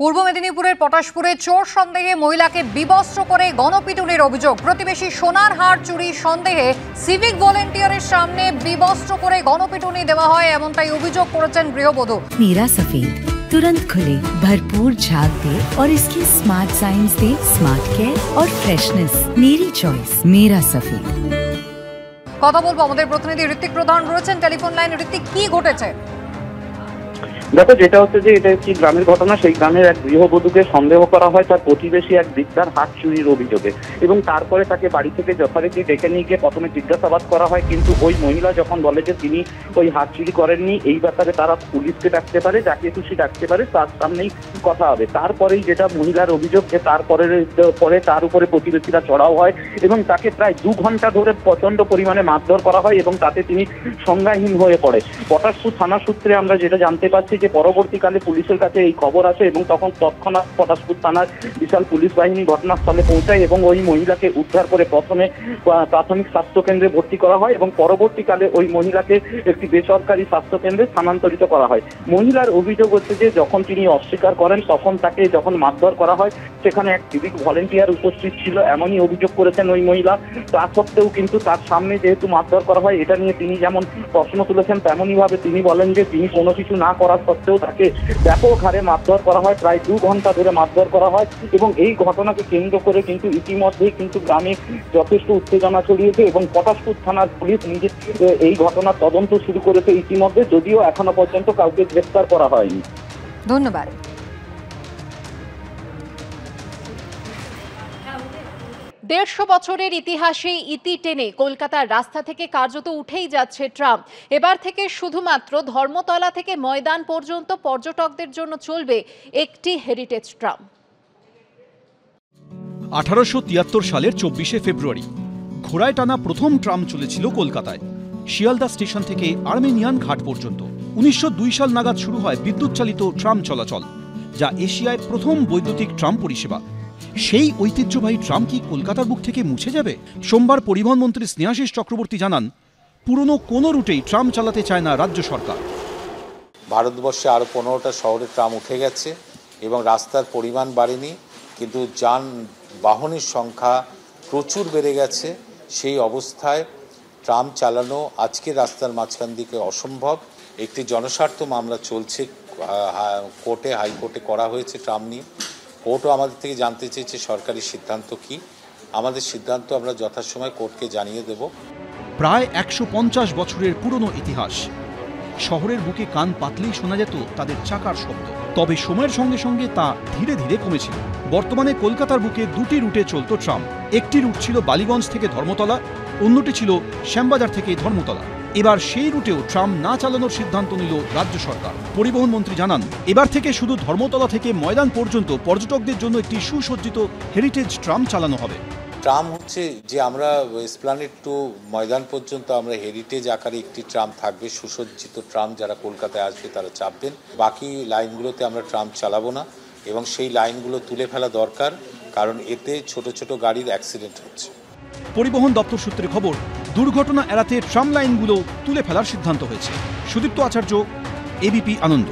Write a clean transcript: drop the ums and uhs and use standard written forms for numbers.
পূর্ব মেদিনীপুরের পটাশপুরে চোর সন্দেহে মহিলাকে বিবস্ত্র করে গণপিটুনির অভিযোগ। প্রতিবেশী সোনার হার চুরি সন্দেহে সিভিক ভলেন্টিয়ারের সামনে বিবস্ত্র করে গণপিটুনি দেওয়া হয়, এমনটাই অভিযোগ করেছেন গৃহবধূ। मीरा सफेद तुरंत खुले, भरपूर झाग दे और इसकी स्मार्ट साइंस दे स्मार्ट केयर और फ्रेशनेस। मेरी चॉइस मीरा सफेद। কথা বলবো আমাদের প্রতিনিধি ঋত্বিক প্রধান রয়েছেন টেলিফোন লাইন। ঋত্বিক, কি ঘটেছে? দেখো, যেটা হচ্ছে যে এটা একটি গ্রামের ঘটনা। সেই গ্রামের এক গৃহবধূকে সন্দেহ করা হয় তার প্রতিবেশী এক বৃদ্ধার হাত চুরির অভিযোগে, এবং তারপরে তাকে বাড়ি থেকে যথারীতি ডেকে নিয়ে গিয়ে প্রথমে জিজ্ঞাসাবাদ করা হয়। কিন্তু ওই মহিলা যখন বলে যে তিনি ওই হাত চুরি করেননি, এই ব্যাপারে তারা পুলিশকে ডাকতে পারে, যাকে খুশি ডাকতে পারে, তার সামনেই কথা হবে। তারপরেই যেটা মহিলার অভিযোগ যে পরে তার উপরে প্রতিবেশীরা চড়াও হয় এবং তাকে প্রায় 2 ঘন্টা ধরে প্রচন্ড পরিমাণে মারধর করা হয় এবং তাতে তিনি সংজ্ঞাহীন হয়ে পড়ে। পটাশপুর থানা সূত্রে আমরা যেটা জানতে পারছি যে পরবর্তীকালে পুলিশের কাছে এই খবর আসে এবং তখন তৎক্ষণাৎ পটাশপুর থানার বিশাল পুলিশ বাহিনী ঘটনাস্থলে পৌঁছায় এবং ওই মহিলাকে উদ্ধার করে প্রথমে প্রাথমিক স্বাস্থ্য কেন্দ্রে ভর্তি করা হয় এবং পরবর্তীকালে ওই মহিলাকে একটি বেসরকারি স্বাস্থ্য কেন্দ্রে স্থানান্তরিত করা হয়। মহিলার অভিযোগ হচ্ছে যে যখন তিনি অস্বীকার করেন তখন তাকে যখন মারধর করা হয় সেখানে এক সিভিক ভলেন্টিয়ার উপস্থিত ছিল, এমনই অভিযোগ করেছেন ওই মহিলা। তা সত্ত্বেও কিন্তু তার সামনে যেহেতু মারধর করা হয়, এটা নিয়ে তিনি যেমন প্রশ্ন তুলেছেন তেমনই ভাবে তিনি বলেন যে তিনি কোনো কিছু না করার সত্ত্বেও তাকে ব্যাপক হারে মারধর করা হয়, প্রায় 2 ঘন্টা ধরে মারধর করা হয়। এবং এই ঘটনাকে কেন্দ্র করে কিন্তু ইতিমধ্যেই কিন্তু গ্রামে যথেষ্ট উত্তেজনা ছড়িয়েছে এবং পটাশপুর থানার পুলিশ নিজে এই ঘটনার তদন্ত শুরু করেছে ইতিমধ্যে, যদিও এখনো পর্যন্ত কাউকে গ্রেফতার করা হয়নি। ধন্যবাদ। 150 বছরের ইতিহাসে ইতি টেনে কলকাতার রাস্তা থেকে কার্যত উঠেই যাচ্ছে ট্রাম। এবার থেকে শুধুমাত্র ধর্মতলা থেকে ময়দান পর্যন্ত পর্যটকদের জন্য চলবে একটি হেরিটেজ ট্রাম। 1873 সালের 24শে ফেব্রুয়ারি ঘোড়ায় টানা প্রথম ট্রাম চলেছিল কলকাতায়, শিয়ালদা স্টেশন থেকে আর্মেনিয়ান ঘাট পর্যন্ত। 1902 সাল নাগাদ শুরু হয় বিদ্যুৎ চালিত ট্রাম চলাচল, যা এশিয়ায় প্রথম বৈদ্যুতিক ট্রাম পরিষেবা। সেই ঐতিহ্যবাহী ট্রাম কি কলকাতার বুক থেকে মুছে যাবে? সোমবার পরিবহন মন্ত্রী স্নেহাশিস চক্রবর্তী জানান, পুরনো কোনো রুটেই ট্রাম চালাতে চায় না রাজ্য সরকার। ভারতবর্ষে আরও 15টা শহরে ট্রাম উঠে গেছে এবং রাস্তার পরিমাণ বাড়েনি, কিন্তু যানবাহনের সংখ্যা প্রচুর বেড়ে গেছে। সেই অবস্থায় ট্রাম চালানো আজকে রাস্তার মাঝখান দিকে অসম্ভব। একটি জনস্বার্থ মামলা চলছে কোর্টে, হাইকোর্টে করা হয়েছে ট্রাম নিয়ে। কোর্টও আমাদের থেকে জানতে চেয়েছে সরকারি সিদ্ধান্ত কি। আমাদের সিদ্ধান্ত আমরা যথাসময়ে কোর্টকে জানিয়ে দেব। প্রায় 150 বছরের পুরনো ইতিহাস। শহরের বুকে কান পাতলেই শোনা যেত তাদের চাকার শব্দ। তবে সময়ের সঙ্গে সঙ্গে তা ধীরে ধীরে কমেছিল। বর্তমানে কলকাতার বুকে 2টি রুটে চলত ট্রাম। একটি রুট ছিল বালিগঞ্জ থেকে ধর্মতলা, অন্যটি ছিল শ্যামবাজার থেকে ধর্মতলা। এবার সেই রুটেও ট্রাম না চালানোর সিদ্ধান্ত নিল রাজ্য সরকার। পরিবহন মন্ত্রী জানান, এবার থেকে শুধু ধর্মতলা থেকে ময়দান পর্যন্ত পর্যটকদের জন্য একটি সুসজ্জিত হেরিটেজ ট্রাম চালানো হবে। ট্রাম হচ্ছে যে আমরা এসপ্ল্যানেড টু ময়দান পর্যন্ত আমরা হেরিটেজ আকারে একটি ট্রাম থাকবে, সুসজ্জিত ট্রাম। যারা কলকাতায় আসবে তারা চাপবেন। বাকি লাইনগুলোতে আমরা ট্রাম চালাবো না এবং সেই লাইনগুলো তুলে ফেলা দরকার, কারণ এতে ছোট ছোট গাড়ির অ্যাক্সিডেন্ট হচ্ছে। পরিবহন দপ্তর সূত্রে খবর, দুর্ঘটনা এড়াতে ট্রাম লাইনগুলো তুলে ফেলার সিদ্ধান্ত হয়েছে। সুদীপ্ত আচার্য, এবিপি আনন্দ।